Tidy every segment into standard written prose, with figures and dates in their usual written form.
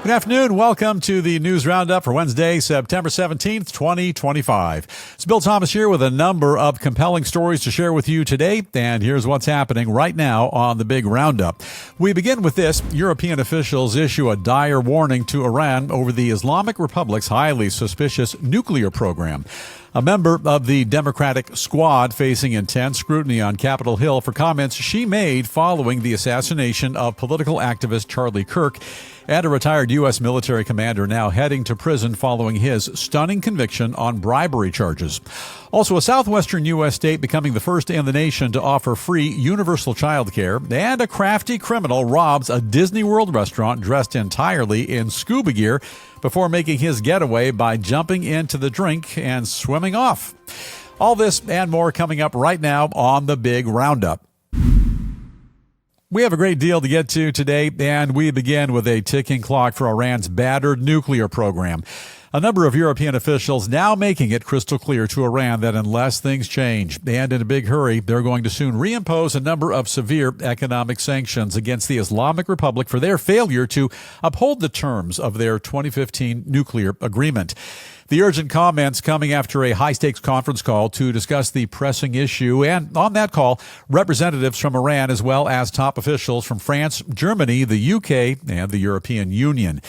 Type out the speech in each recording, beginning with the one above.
Good afternoon. Welcome to the News Roundup for Wednesday, September 17th, 2025. It's Bill Thomas here with a number of compelling stories to share with you today. And here's what's happening right now on the big Roundup. We begin with this. European officials issue a dire warning to Iran over the Islamic Republic's highly suspicious nuclear program. A member of the Democratic squad facing intense scrutiny on Capitol Hill for comments she made following the assassination of political activist Charlie Kirk, and a retired U.S. military commander now heading to prison following his stunning conviction on bribery charges. Also, a southwestern U.S. state becoming the first in the nation to offer free universal child care, and a crafty criminal robs a Disney World restaurant dressed entirely in scuba gear before making his getaway by jumping into the drink and swimming off. All this and more coming up right now on the big Roundup. We have a great deal to get to today, and we begin with a ticking clock for Iran's battered nuclear program. A number of European officials now making it crystal clear to Iran that unless things change, and in a big hurry, they're going to soon reimpose a number of severe economic sanctions against the Islamic Republic for their failure to uphold the terms of their 2015 nuclear agreement. The urgent comments coming after a high-stakes conference call to discuss the pressing issue, and on that call, representatives from Iran as well as top officials from France, Germany, the UK, and the European Union.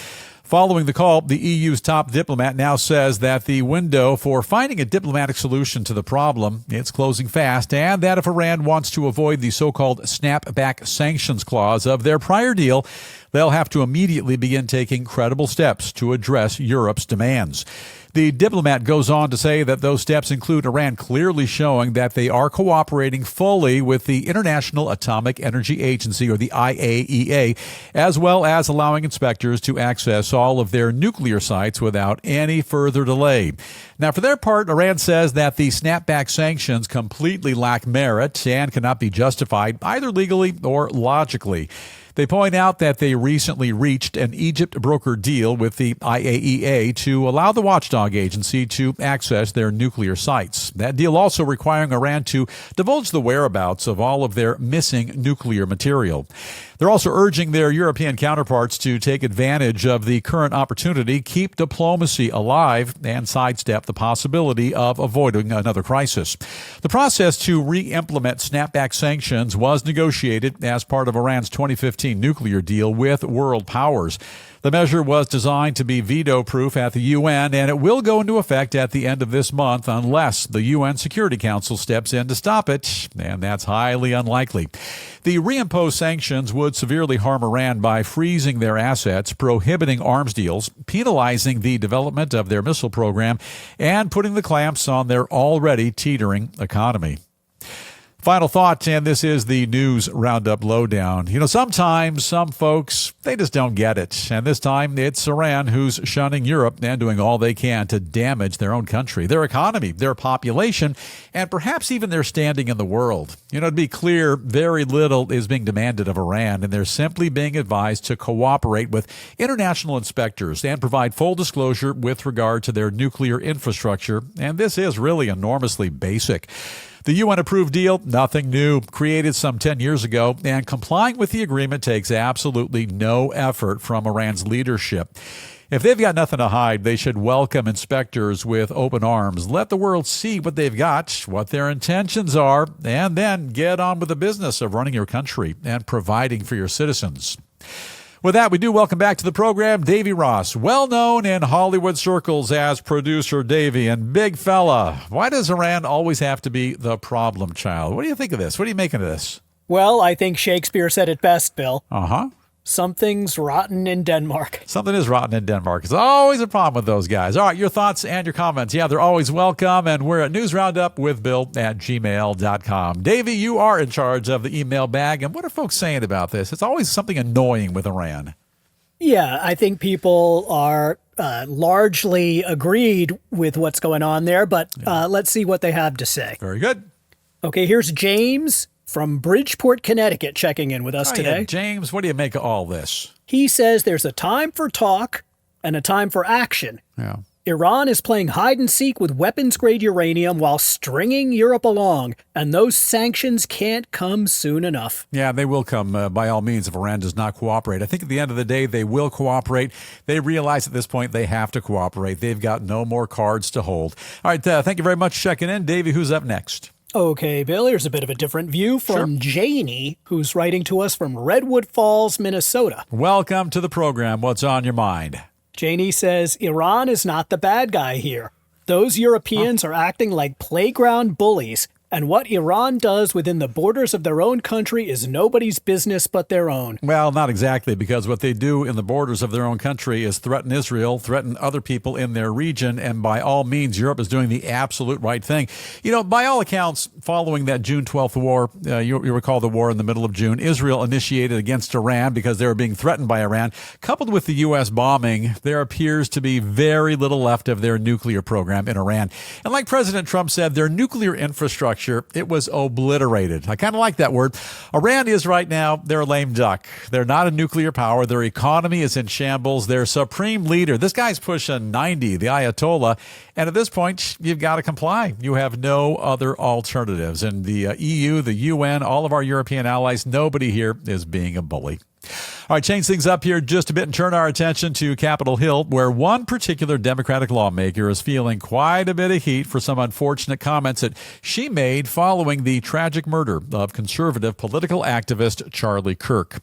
Following the call, the EU's top diplomat now says that the window for finding a diplomatic solution to the problem, it's closing fast, and that if Iran wants to avoid the so-called snapback sanctions clause of their prior deal, they'll have to immediately begin taking credible steps to address Europe's demands. The diplomat goes on to say that those steps include Iran clearly showing that they are cooperating fully with the International Atomic Energy Agency, or the IAEA, as well as allowing inspectors to access all of their nuclear sites without any further delay. Now, for their part, Iran says that the snapback sanctions completely lack merit and cannot be justified either legally or logically. They point out that they recently reached an Egypt-brokered deal with the IAEA to allow the watchdog agency to access their nuclear sites. That deal also requiring Iran to divulge the whereabouts of all of their missing nuclear material. They're also urging their European counterparts to take advantage of the current opportunity, keep diplomacy alive, and sidestep the possibility of avoiding another crisis. The process to re-implement snapback sanctions was negotiated as part of Iran's 2015 nuclear deal with world powers. The measure was designed to be veto-proof at the UN, and it will go into effect at the end of this month unless the UN Security Council steps in to stop it, and that's highly unlikely. The reimposed sanctions would severely harm Iran by freezing their assets, prohibiting arms deals, penalizing the development of their missile program, and putting the clamps on their already teetering economy. Final thought, and this is the News Roundup Lowdown. Sometimes some folks, they just don't get it. And this time it's Iran who's shunning Europe and doing all they can to damage their own country, their economy, their population, and perhaps even their standing in the world. To be clear, very little is being demanded of Iran, and they're simply being advised to cooperate with international inspectors and provide full disclosure with regard to their nuclear infrastructure. And this is really enormously basic. The UN-approved deal, nothing new, created some 10 years ago, and complying with the agreement takes absolutely no effort from Iran's leadership. If they've got nothing to hide, they should welcome inspectors with open arms, let the world see what they've got, what their intentions are, and then get on with the business of running your country and providing for your citizens. With that, we do welcome back to the program Davey Ross, well known in Hollywood circles as Producer Davey. And big fella, why does Iran always have to be the problem child? What do you think of this? What are you making of this? Well, I think Shakespeare said it best, Bill. Uh-huh. Something's rotten in Denmark. Something is rotten in Denmark. It's always a problem with those guys. All right, your thoughts and your comments. Yeah, they're always welcome. And we're at newsroundupwithbill@gmail.com. Davey, you are in charge of the email bag. And what are folks saying about this? It's always something annoying with Iran. Yeah, I think people are largely agreed with what's going on there. But let's see what they have to say. Very good. Okay, here's James from Bridgeport, Connecticut, checking in with us today. Yeah, James, what do you make of all this? He says there's a time for talk and a time for action. Yeah. Iran is playing hide and seek with weapons-grade uranium while stringing Europe along, and those sanctions can't come soon enough. Yeah, they will come by all means if Iran does not cooperate. I think at the end of the day, they will cooperate. They realize at this point they have to cooperate. They've got no more cards to hold. All right, thank you very much for checking in. Davey, who's up next? Okay, Bill, here's a bit of a different view from Janie, who's writing to us from Redwood Falls, Minnesota. Welcome to the program. What's on your mind? Janie says Iran is not the bad guy here. Those Europeans are acting like playground bullies, and what Iran does within the borders of their own country is nobody's business but their own. Well, not exactly, because what they do in the borders of their own country is threaten Israel, threaten other people in their region, and by all means, Europe is doing the absolute right thing. You know, by all accounts, following that June 12th war, you recall the war in the middle of June, Israel initiated against Iran because they were being threatened by Iran. Coupled with the U.S. bombing, there appears to be very little left of their nuclear program in Iran. And like President Trump said, their nuclear infrastructure, it was obliterated. I kind of like that word. Iran is right now, they're a lame duck. They're not a nuclear power. Their economy is in shambles. Their supreme leader, this guy's pushing 90, the Ayatollah. And at this point, you've got to comply. You have no other alternatives. And the EU, the UN, all of our European allies, nobody here is being a bully. All right, change things up here just a bit and turn our attention to Capitol Hill, where one particular Democratic lawmaker is feeling quite a bit of heat for some unfortunate comments that she made following the tragic murder of conservative political activist Charlie Kirk.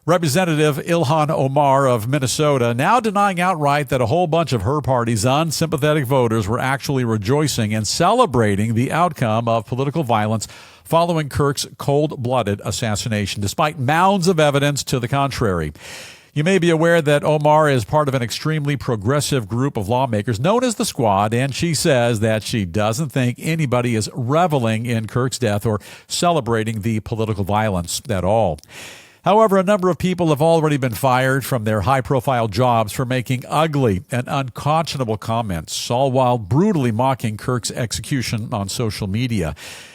Representative Ilhan Omar of Minnesota now denying outright that a whole bunch of her party's unsympathetic voters were actually rejoicing and celebrating the outcome of political violence following Kirk's cold-blooded assassination, despite mounds of evidence to the contrary. You may be aware that Omar is part of an extremely progressive group of lawmakers known as the Squad, and she says that she doesn't think anybody is reveling in Kirk's death or celebrating the political violence at all. However, a number of people have already been fired from their high-profile jobs for making ugly and unconscionable comments, all while brutally mocking Kirk's execution on social media.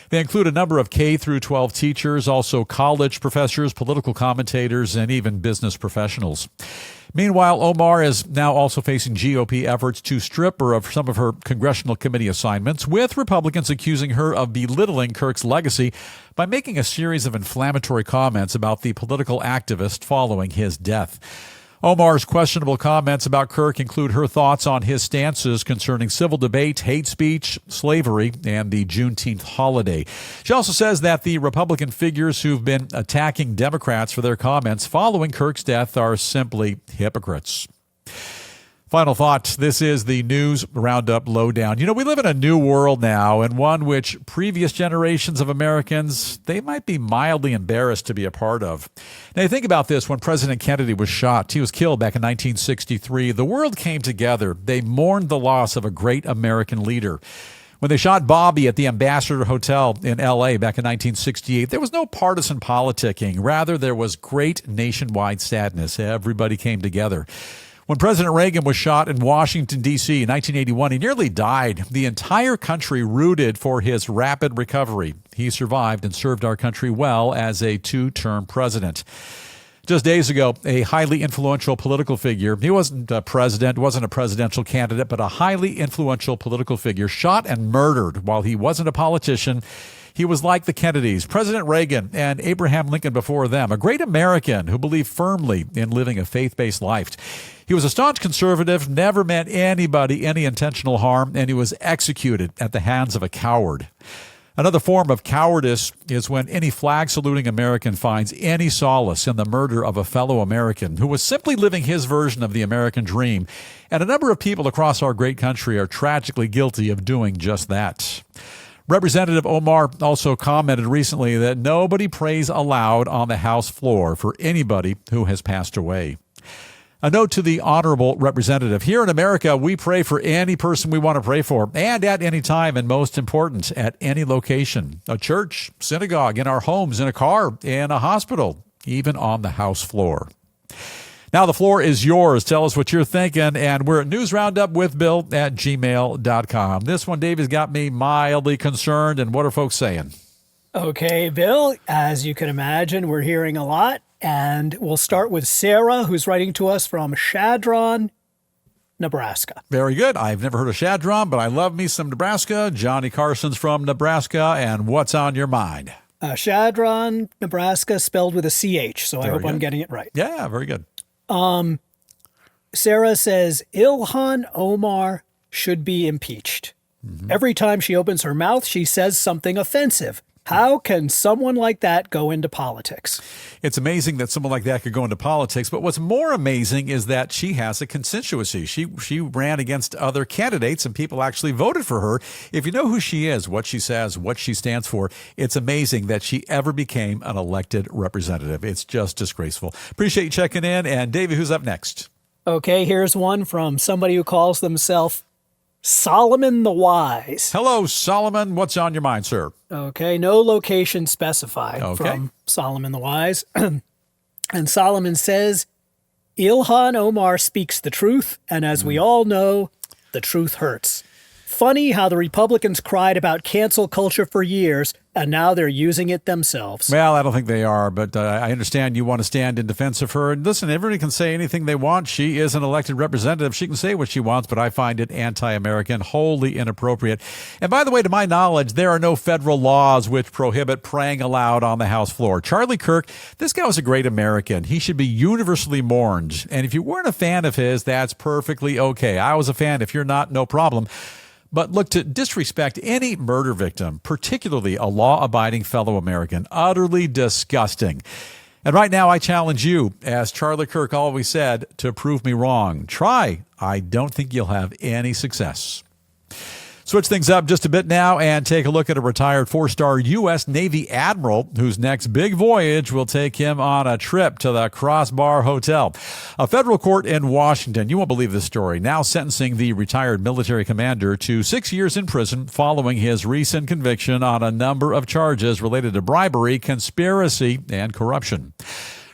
They include a number of K through 12 teachers, also college professors, political commentators, and even business professionals. Meanwhile, Omar is now also facing GOP efforts to strip her of some of her congressional committee assignments, with Republicans accusing her of belittling Kirk's legacy by making a series of inflammatory comments about the political activist following his death. Omar's questionable comments about Kirk include her thoughts on his stances concerning civil debate, hate speech, slavery, and the Juneteenth holiday. She also says that the Republican figures who've been attacking Democrats for their comments following Kirk's death are simply hypocrites. Final thought, this is the News Roundup Lowdown. You know, we live in a new world now, and one which previous generations of Americans, they might be mildly embarrassed to be a part of. Now, you think about this. When President Kennedy was shot, he was killed back in 1963. The world came together. They mourned the loss of a great American leader. When they shot Bobby at the Ambassador Hotel in L.A. back in 1968, there was no partisan politicking. Rather, there was great nationwide sadness. Everybody came together. When President Reagan was shot in Washington, D.C. in 1981, he nearly died. The entire country rooted for his rapid recovery. He survived and served our country well as a two-term president. Just days ago, a highly influential political figure, he wasn't a president, wasn't a presidential candidate, but a highly influential political figure, shot and murdered while he wasn't a politician. He was like the Kennedys, President Reagan, and Abraham Lincoln before them, a great American who believed firmly in living a faith-based life. He was a staunch conservative, never meant anybody any intentional harm, and he was executed at the hands of a coward. Another form of cowardice is when any flag-saluting American finds any solace in the murder of a fellow American who was simply living his version of the American dream. And a number of people across our great country are tragically guilty of doing just that. Representative Omar also commented recently that nobody prays aloud on the House floor for anybody who has passed away. A note to the honorable representative. Here in America, we pray for any person we want to pray for, and at any time, and most important, at any location. A church, synagogue, in our homes, in a car, in a hospital, even on the House floor. Now the floor is yours. Tell us what you're thinking, and we're at newsroundupwithbill@gmail.com. This one, Dave, has got me mildly concerned, and what are folks saying? Okay, Bill, as you can imagine, we're hearing a lot. And we'll start with Sarah, who's writing to us from Chadron, Nebraska. Very good. I've never heard of Shadron, but I love me some Nebraska. Johnny Carson's from Nebraska. And what's on your mind? Shadron, Nebraska, spelled with a CH, so I hope good. I'm getting it right. Yeah, very good. Sarah says Ilhan Omar should be impeached. Every time she opens her mouth, she says something offensive. How can someone like that go into politics? It's amazing that someone like that could go into politics, but what's more amazing is that she has a constituency. She ran against other candidates, and people actually voted for her. If you know who she is, what she says, what she stands for, it's amazing that she ever became an elected representative. It's just disgraceful. Appreciate you checking in. And David, who's up next? Okay, here's one from somebody who calls themselves Solomon the Wise. Hello, Solomon. What's on your mind, sir? Okay, no location specified from Solomon the Wise. And Solomon says, Ilhan Omar speaks the truth, and as we all know, the truth hurts. Funny how the Republicans cried about cancel culture for years, and now they're using it themselves. Well, I don't think they are, but I understand you want to stand in defense of her. And listen, everybody can say anything they want. She is an elected representative. She can say what she wants, but I find it anti-American, wholly inappropriate. And by the way, to my knowledge, there are no federal laws which prohibit praying aloud on the House floor. Charlie Kirk, this guy was a great American. He should be universally mourned. And if you weren't a fan of his, that's perfectly okay. I was a fan. If you're not, no problem. But look, to disrespect any murder victim, particularly a law-abiding fellow American, utterly disgusting. And right now, I challenge you, as Charlie Kirk always said, to prove me wrong. Try. I don't think you'll have any success. Switch things up just a bit now and take a look at a retired 4-star U.S. Navy admiral whose next big voyage will take him on a trip to the Crossbar Hotel. A federal court in Washington, you won't believe this story, now sentencing the retired military commander to 6 years in prison following his recent conviction on a number of charges related to bribery, conspiracy, and corruption.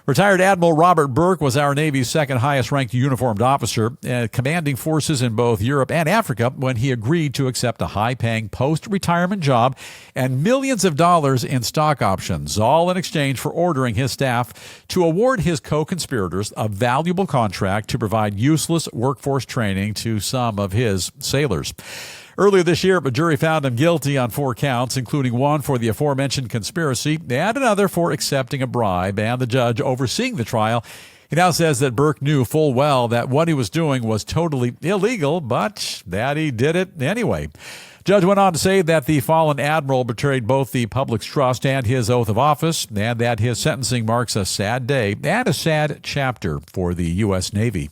Retired Admiral Robert Burke was our Navy's second highest-ranked uniformed officer, commanding forces in both Europe and Africa when he agreed to accept a high-paying post-retirement job and millions of dollars in stock options, all in exchange for ordering his staff to award his co-conspirators a valuable contract to provide useless workforce training to some of his sailors. Earlier this year, a jury found him guilty on 4 counts, including one for the aforementioned conspiracy and another for accepting a bribe. And the judge overseeing the trial, he now says that Burke knew full well that what he was doing was totally illegal, but that he did it anyway. Judge went on to say that the fallen admiral betrayed both the public's trust and his oath of office, and that his sentencing marks a sad day and a sad chapter for the U.S. Navy.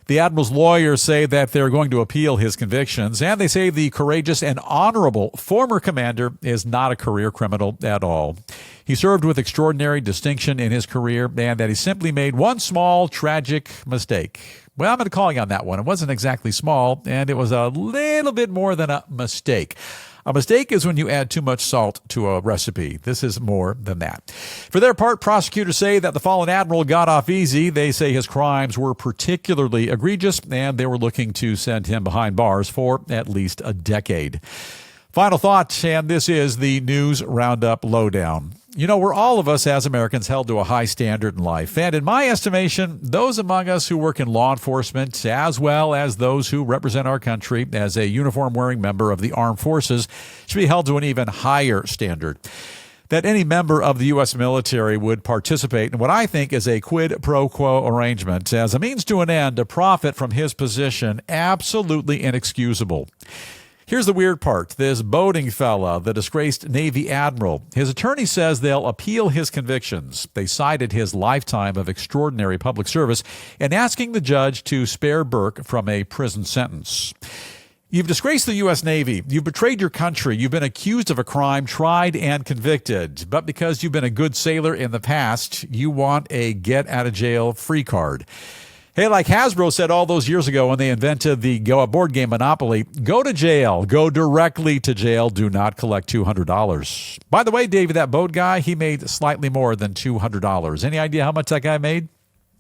The admiral's lawyers say that they're going to appeal his convictions, and they say the courageous and honorable former commander is not a career criminal at all. He served with extraordinary distinction in his career, and that he simply made one small, tragic mistake. Well, I'm going to call you on that one. It wasn't exactly small, and it was a little bit more than a mistake. A mistake is when you add too much salt to a recipe. This is more than that. For their part, prosecutors say that the fallen admiral got off easy. They say his crimes were particularly egregious, and they were looking to send him behind bars for at least a decade. Final thought, and this is the News Roundup Lowdown. You know, we're all of us as Americans held to a high standard in life. And in my estimation, those among us who work in law enforcement, as well as those who represent our country as a uniform-wearing member of the armed forces, should be held to an even higher standard. That any member of the U.S. military would participate in what I think is a quid pro quo arrangement as a means to an end to profit from his position, absolutely inexcusable. Here's the weird part. This boating fella, the disgraced Navy admiral, his attorney says they'll appeal his convictions. They cited his lifetime of extraordinary public service in asking the judge to spare Burke from a prison sentence. You've disgraced the U.S. Navy. You've betrayed your country. You've been accused of a crime, tried and convicted. But because you've been a good sailor in the past, you want a get-out-of-jail-free card. Hey, like Hasbro said all those years ago when they invented the board game Monopoly, go to jail. Go directly to jail. Do not collect $200. By the way, Davey, that boat guy, he made slightly more than $200. Any idea how much that guy made?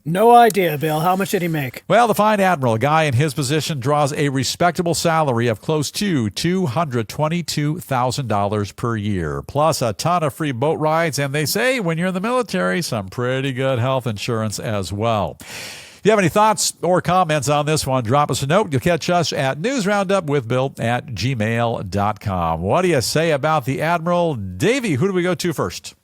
No idea, Bill. How much did he make? Well, the fine admiral, a guy in his position, draws a respectable salary of close to $222,000 per year, plus a ton of free boat rides, and they say when you're in the military, some pretty good health insurance as well. If you have any thoughts or comments on this one, drop us a note. You'll catch us at newsroundupwithbill@gmail.com. What do you say about the Admiral? Davey, who do we go to first?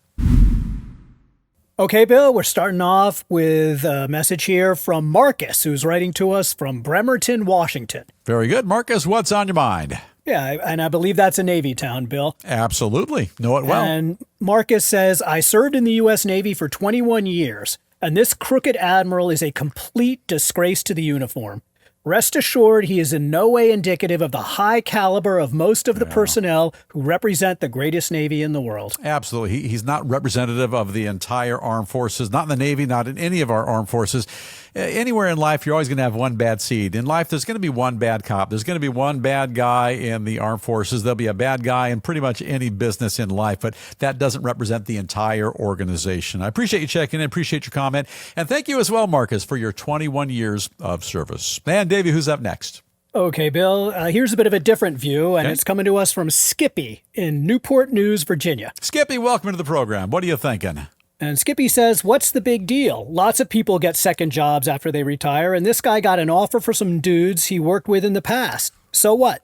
Okay, Bill, we're starting off with a message here from Marcus, who's writing to us from Bremerton, Washington. Very good. Marcus, what's on your mind? Yeah, and I believe that's a Navy town, Bill. Absolutely. Know it well. And Marcus says, I served in the U.S. Navy for 21 years, and this crooked admiral is a complete disgrace to the uniform. Rest assured, he is in no way indicative of the high caliber of most of the personnel who represent the greatest Navy in the world. Absolutely. He's not representative of the entire armed forces, not in the Navy, not in any of our armed forces. Anywhere in life, you're always going to have one bad seed. In life, there's going to be one bad cop. There's going to be one bad guy in the armed forces. There'll be a bad guy in pretty much any business in life, but that doesn't represent the entire organization. I appreciate you checking in, appreciate your comment, and thank you as well, Marcus, for your 21 years of service. And Davey, who's up next? Okay, Bill, here's a bit of a different view, and it's coming to us from Skippy in Newport News, Virginia. Skippy, welcome to the program. What are you thinking? And Skippy says, what's the big deal? Lots of people get second jobs after they retire, and this guy got an offer for some dudes he worked with in the past. So what?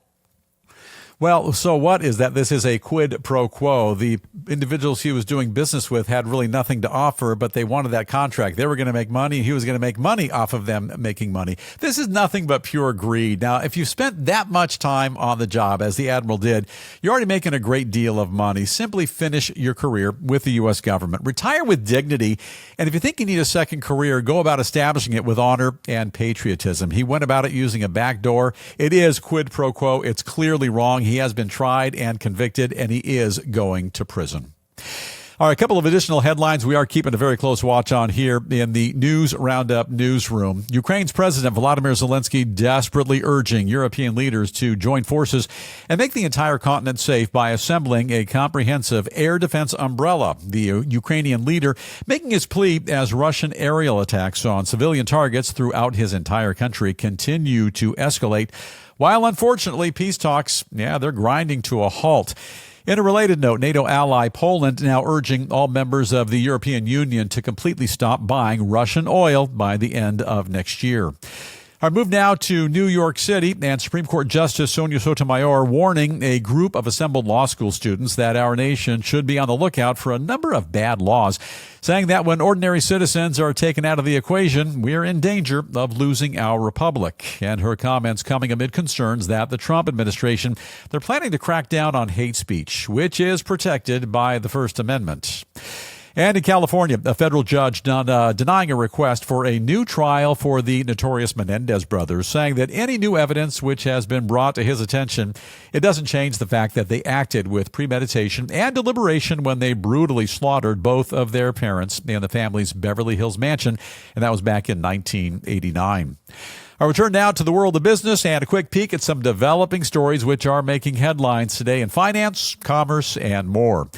Well, so what is that this is a quid pro quo. The individuals he was doing business with had really nothing to offer, but they wanted that contract. They were going to make money, and he was going to make money off of them making money. This is nothing but pure greed. Now, if you spent that much time on the job, as the Admiral did, you're already making a great deal of money. Simply finish your career with the U.S. government. Retire with dignity, and if you think you need a second career, go about establishing it with honor and patriotism. He went about it using a back door. It is quid pro quo. It's clearly wrong. He has been tried and convicted, and he is going to prison. All right, a couple of additional headlines we are keeping a very close watch on here in the News Roundup newsroom. Ukraine's President Volodymyr Zelensky desperately urging European leaders to join forces and make the entire continent safe by assembling a comprehensive air defense umbrella. The Ukrainian leader making his plea as Russian aerial attacks on civilian targets throughout his entire country continue to escalate, while unfortunately peace talks, they're grinding to a halt. In a related note, NATO ally Poland now urging all members of the European Union to completely stop buying Russian oil by the end of next year. Our move now to New York City, and Supreme Court Justice Sonia Sotomayor warning a group of assembled law school students that our nation should be on the lookout for a number of bad laws, saying that when ordinary citizens are taken out of the equation, we are in danger of losing our republic. And her comments coming amid concerns that the Trump administration, they're planning to crack down on hate speech, which is protected by the First Amendment. And in California, a federal judge denying a request for a new trial for the notorious Menendez brothers, saying that any new evidence which has been brought to his attention, it doesn't change the fact that they acted with premeditation and deliberation when they brutally slaughtered both of their parents in the family's Beverly Hills mansion, and that was back in 1989. I'll return now to the world of business and a quick peek at some developing stories which are making headlines today in finance, commerce, and more.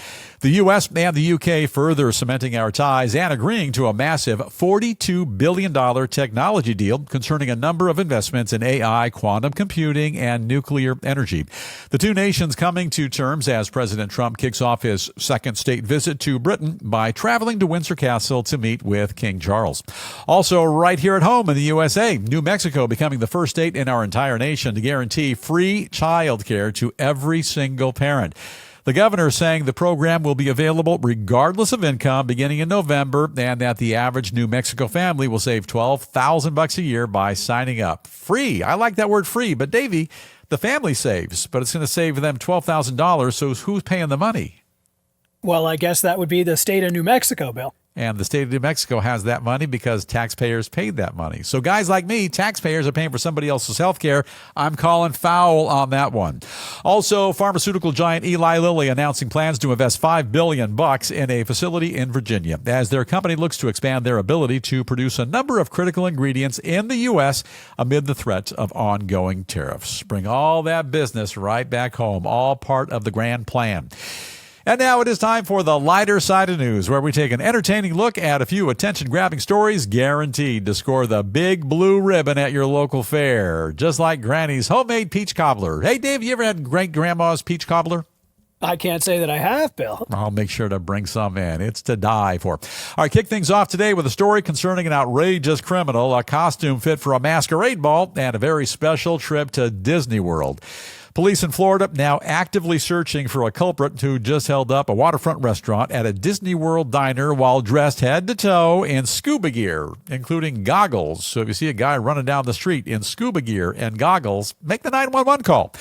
The U.S. and the U.K. further cementing our ties and agreeing to a massive $42 billion technology deal concerning a number of investments in AI, quantum computing, and nuclear energy. The two nations coming to terms as President Trump kicks off his second state visit to Britain by traveling to Windsor Castle to meet with King Charles. Also, right here at home in the USA, New Mexico becoming the first state in our entire nation to guarantee free child care to every single parent. The governor saying the program will be available regardless of income beginning in November, and that the average New Mexico family will save $12,000 a year by signing up. Free. I like that word free, but Davey, the family saves, but it's going to save them $12,000, so who's paying the money? Well, I guess that would be the state of New Mexico, Bill. And the state of New Mexico has that money because taxpayers paid that money. So guys like me, taxpayers are paying for somebody else's health care. I'm calling foul on that one. Also, pharmaceutical giant Eli Lilly announcing plans to invest $5 billion in a facility in Virginia as their company looks to expand their ability to produce a number of critical ingredients in the U.S. amid the threat of ongoing tariffs. Bring all that business right back home, all part of the grand plan. And now it is time for the lighter side of news, where we take an entertaining look at a few attention-grabbing stories guaranteed to score the big blue ribbon at your local fair, just like Granny's homemade peach cobbler. Hey, Dave, you ever had great-grandma's peach cobbler? I can't say that I have, Bill. I'll make sure to bring some in. It's to die for. All right, kick things off today with a story concerning an outrageous criminal, a costume fit for a masquerade ball, and a very special trip to Disney World. Police in Florida now actively searching for a culprit who just held up a waterfront restaurant at a Disney World diner while dressed head to toe in scuba gear, including goggles. So if you see a guy running down the street in scuba gear and goggles, make the 911 call.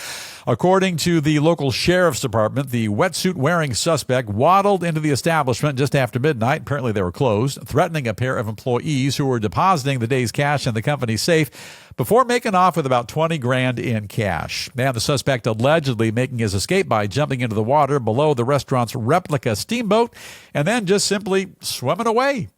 According to the local sheriff's department, the wetsuit-wearing suspect waddled into the establishment just after midnight. Apparently they were closed, threatening a pair of employees who were depositing the day's cash in the company's safe before making off with about $20,000 in cash. And the suspect allegedly making his escape by jumping into the water below the restaurant's replica steamboat and then just simply swimming away.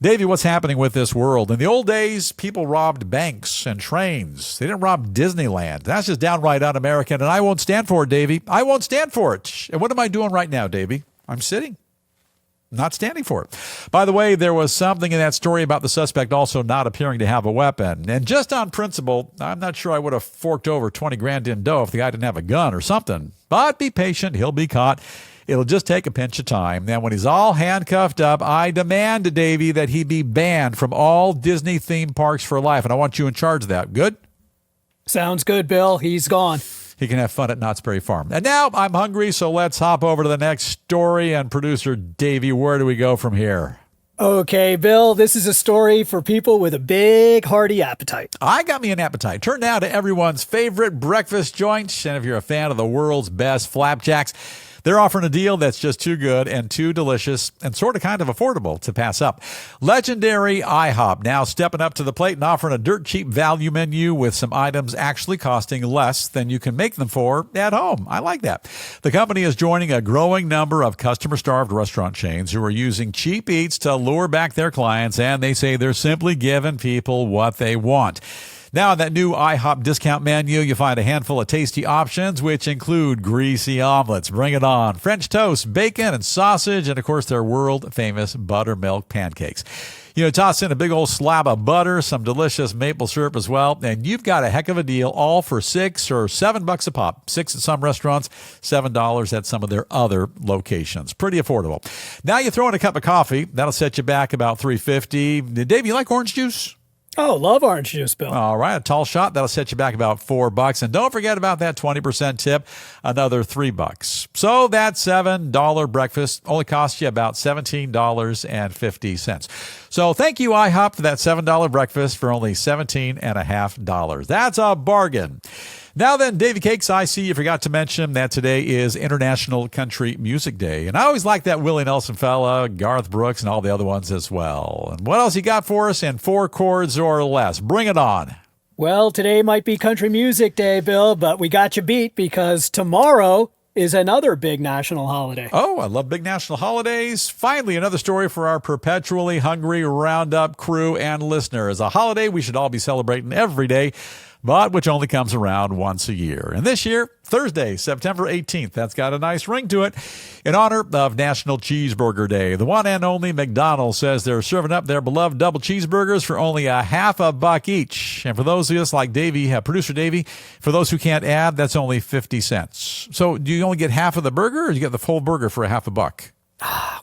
Davey, what's happening with this world? In the old days, people robbed banks and trains. They didn't rob Disneyland. That's just downright un-American, and I won't stand for it, Davey. I won't stand for it. And what am I doing right now, Davey? I'm sitting. Not standing for it. By the way, there was something in that story about the suspect also not appearing to have a weapon. And just on principle, I'm not sure I would have forked over $20,000 in dough if the guy didn't have a gun or something. But be patient. He'll be caught. It'll just take a pinch of time. Then when he's all handcuffed up, I demand, Davey, that he be banned from all Disney theme parks for life. And I want you in charge of that. Good? Sounds good, Bill. He's gone. He can have fun at Knott's Berry Farm. And now I'm hungry, so let's hop over to the next story. And producer Davey, where do we go from here? Okay, Bill, this is a story for people with a big, hearty appetite. I got me an appetite. Turn now to everyone's favorite breakfast joint. And if you're a fan of the world's best flapjacks, they're offering a deal that's just too good and too delicious and sort of kind of affordable to pass up. Legendary IHOP now stepping up to the plate and offering a dirt cheap value menu with some items actually costing less than you can make them for at home. I like that. The company is joining a growing number of customer-starved restaurant chains who are using cheap eats to lure back their clients, and they say they're simply giving people what they want. Now, in that new IHOP discount menu, you find a handful of tasty options, which include greasy omelets, bring it on, French toast, bacon, and sausage, and, of course, their world-famous buttermilk pancakes. You know, toss in a big old slab of butter, some delicious maple syrup as well, and you've got a heck of a deal, all for $6 or $7 a pop. $6 at some restaurants, $7 at some of their other locations. Pretty affordable. Now you throw in a cup of coffee. That'll set you back about $3.50. Dave, you like orange juice? Oh, love orange juice, Bill. All right, a tall shot, that'll set you back about $4. And don't forget about that 20% tip, another $3. So that $7 breakfast only costs you about $17.50. So thank you, IHOP, for that $7 breakfast for only $17.50. That's a bargain. Now then, Davey Cakes, I see you forgot to mention that today is International Country Music Day. And I always like that Willie Nelson fella, Garth Brooks, and all the other ones as well. And what else you got for us in 4 chords or less? Bring it on. Well, today might be Country Music Day, Bill, but we got you beat because tomorrow is another big national holiday. Oh, I love big national holidays. Finally, another story for our perpetually hungry Roundup crew and listeners. A holiday we should all be celebrating every day, but which only comes around once a year. And this year, Thursday, September 18th, that's got a nice ring to it, in honor of National Cheeseburger Day. The one and only McDonald's says they're serving up their beloved double cheeseburgers for only $0.50 each. And for those of us like Davey, producer Davey, for those who can't add, that's only 50 cents. So do you only get half of the burger, or do you get the full burger for $0.50?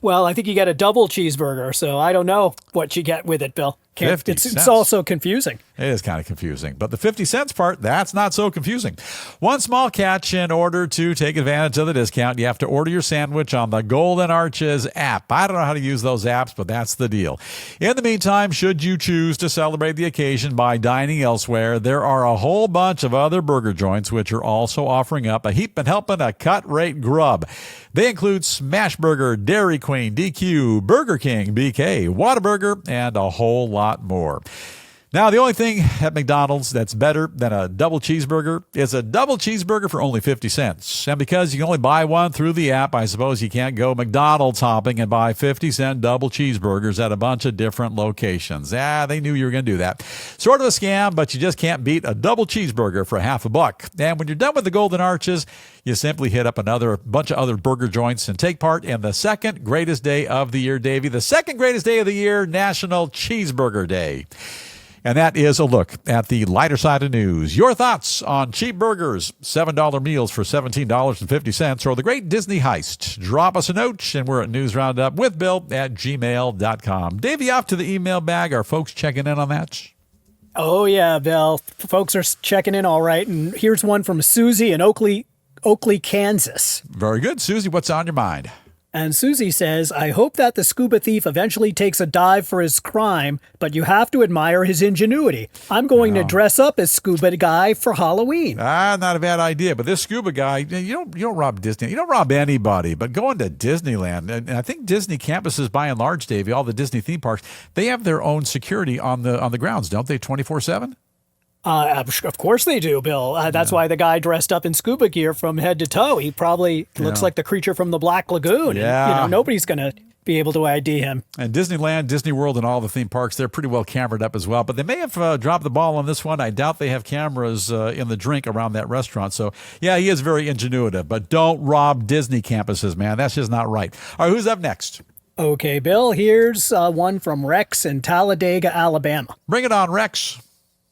Well, I think you get a double cheeseburger, so I don't know what you get with it, Bill. 50 It's cents. also confusing. It is kind of confusing, but the 50 cents part, that's not so confusing. One small catch: in order to take advantage of the discount, you have to order your sandwich on the Golden Arches app. I don't know how to use those apps, but that's the deal. In the meantime, should you choose to celebrate the occasion by dining elsewhere, there are a whole bunch of other burger joints which are also offering up a heap and helping a cut rate grub. They include Smashburger, Dairy Queen, DQ, Burger King, BK, Whataburger, and a whole lot more. Now, the only thing at McDonald's that's better than a double cheeseburger is a double cheeseburger for only 50 cents. And because you can only buy one through the app, I suppose you can't go McDonald's hopping and buy 50-cent double cheeseburgers at a bunch of different locations. They knew you were going to do that. Sort of a scam, but you just can't beat a double cheeseburger for $0.50. And when you're done with the Golden Arches, you simply hit up another bunch of other burger joints and take part in the second greatest day of the year, Davey. The second greatest day of the year, National Cheeseburger Day. And that is a look at the lighter side of news. Your thoughts on cheap burgers, $7 meals for $17.50, or the great Disney heist. Drop us a note, and we're at newsroundupwithbill@gmail.com. Davey, off to the email bag. Are folks checking in on that? Oh, yeah, Bill. Folks are checking in all right. And here's one from Susie in Oakley, Kansas. Very good. Susie, what's on your mind? And Susie says, I hope that the scuba thief eventually takes a dive for his crime, but you have to admire his ingenuity. I'm going to dress up as Scuba Guy for Halloween. Not a bad idea. But this Scuba Guy, you don't rob Disney. You don't rob anybody. But going to Disneyland, and I think Disney campuses, by and large, Davey, all the Disney theme parks, they have their own security on the grounds, don't they? 24/7. Of course they do, Bill. That's why the guy dressed up in scuba gear from head to toe. He probably looks like the creature from the Black Lagoon. Yeah. And, nobody's going to be able to ID him. And Disneyland, Disney World, and all the theme parks, they're pretty well cameraed up as well. But they may have dropped the ball on this one. I doubt they have cameras in the drink around that restaurant. So, yeah, he is very ingenuitive. But don't rob Disney campuses, man. That's just not right. All right, who's up next? Okay, Bill, here's one from Rex in Talladega, Alabama. Bring it on, Rex.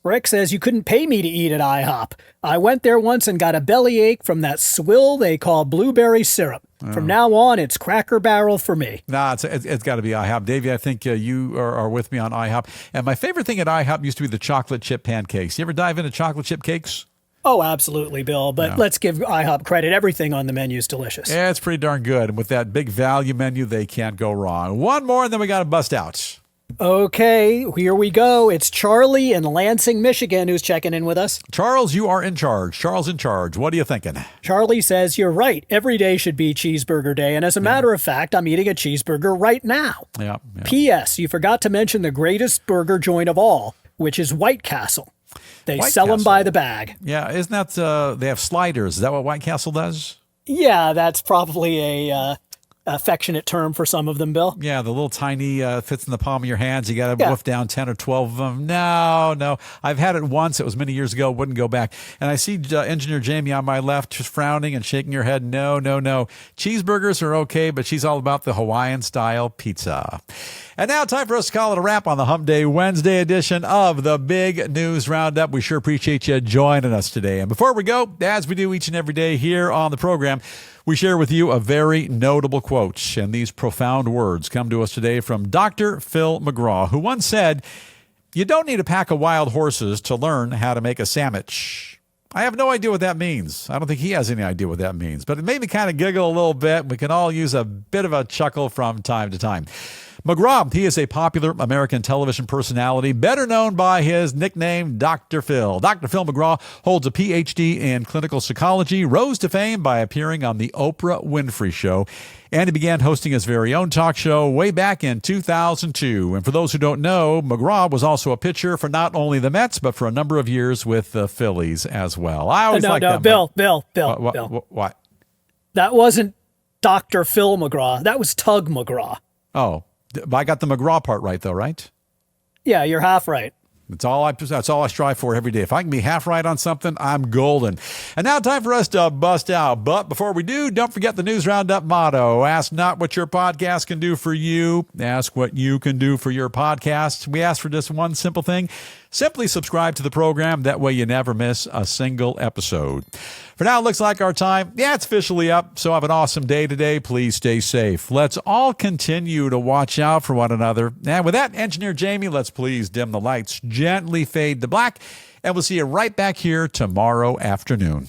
Rick says, you couldn't pay me to eat at IHOP. I went there once and got a bellyache from that swill they call blueberry syrup. From now on, it's Cracker Barrel for me. Nah, it's got to be IHOP. Davey, I think you are with me on IHOP. And my favorite thing at IHOP used to be the chocolate chip pancakes. You ever dive into chocolate chip cakes? Oh, absolutely, Bill. But let's give IHOP credit. Everything on the menu is delicious. Yeah, it's pretty darn good. And with that big value menu, they can't go wrong. One more, and then we got to bust out. Okay, here we go. It's Charlie in Lansing, Michigan, who's checking in with us. Charles, you are in charge. Charles in charge. What are you thinking? Charlie says, you're right. Every day should be cheeseburger day. And as a matter of fact, I'm eating a cheeseburger right now. Yeah. P.S. You forgot to mention the greatest burger joint of all, which is White Castle. They sell them by the bag. Yeah, isn't that, they have sliders. Is that what White Castle does? Yeah, that's probably a affectionate term for some of them, Bill. Yeah, the little tiny fits in the palm of your hands. You got to wolf down 10 or 12 of them. No. I've had it once. It was many years ago. Wouldn't go back. And I see Engineer Jamie on my left just frowning and shaking her head. No. Cheeseburgers are okay, but she's all about the Hawaiian-style pizza. And now time for us to call it a wrap on the Hump Day Wednesday edition of the Big News Roundup. We sure appreciate you joining us today. And before we go, as we do each and every day here on the program, we share with you a very notable quote. And these profound words come to us today from Dr. Phil McGraw, who once said, "You don't need a pack of wild horses to learn how to make a sandwich." I have no idea what that means. I don't think he has any idea what that means. But it made me kind of giggle a little bit. We can all use a bit of a chuckle from time to time. McGraw, he is a popular American television personality, better known by his nickname, Dr. Phil. Dr. Phil McGraw holds a Ph.D. in clinical psychology, rose to fame by appearing on The Oprah Winfrey Show, and he began hosting his very own talk show way back in 2002. And for those who don't know, McGraw was also a pitcher for not only the Mets, but for a number of years with the Phillies as well. I always like that. Bill. What? That wasn't Dr. Phil McGraw. That was Tug McGraw. Oh. I got the McGraw part right, though, right? Yeah, you're half right. That's all I strive for every day. If I can be half right on something, I'm golden. And now time for us to bust out. But before we do, don't forget the News Roundup motto. Ask not what your podcast can do for you. Ask what you can do for your podcast. We ask for just one simple thing. Simply subscribe to the program. That way you never miss a single episode. For now, it looks like our time, it's officially up. So have an awesome day today. Please stay safe. Let's all continue to watch out for one another. And with that, Engineer Jamie, let's please dim the lights, gently fade to black, and we'll see you right back here tomorrow afternoon.